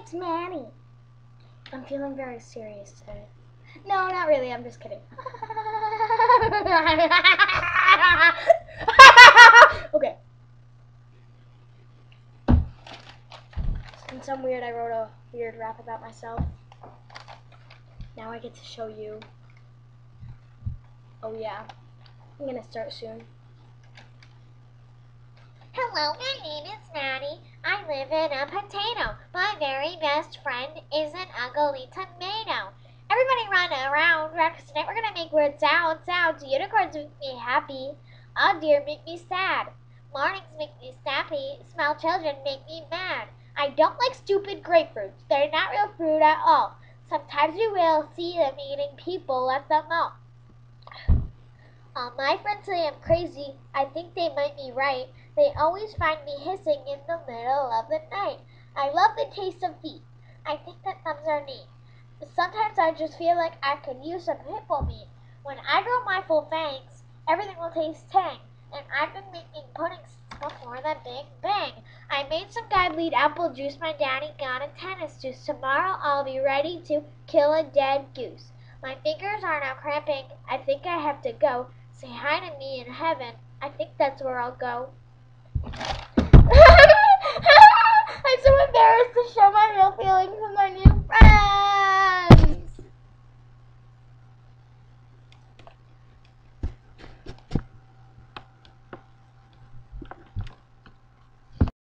it's Manny. I'm feeling very serious today. No, not really. I'm just kidding. Okay. Since I'm weird, I wrote a weird rap about myself. Now I get to show you. Oh yeah. I'm gonna start soon. Hello, my name is Maddie. I live in a potato. My very best friend is an ugly tomato. Everybody run around, because tonight we're gonna make weird sounds. Unicorns make me happy. Oh dear, make me sad. Mornings make me snappy. Small children make me mad. I don't like stupid grapefruits. They're not real fruit at all. Sometimes you will see them eating people at the mall. All my friends say I'm crazy. I think they might be right. They always find me hissing in the middle of the night. I love the taste of feet. I think that thumbs are neat. But sometimes I just feel like I could use some hippo meat. When I grow my full fangs, everything will taste tang. And I've been making puddings before the Big Bang. I made some guy bleed apple juice. My daddy got a tennis juice. Tomorrow I'll be ready to kill a dead goose. My fingers are now cramping. I think I have to go. Say hi to me in heaven. I think that's where I'll go. I'm so embarrassed to show my real feelings in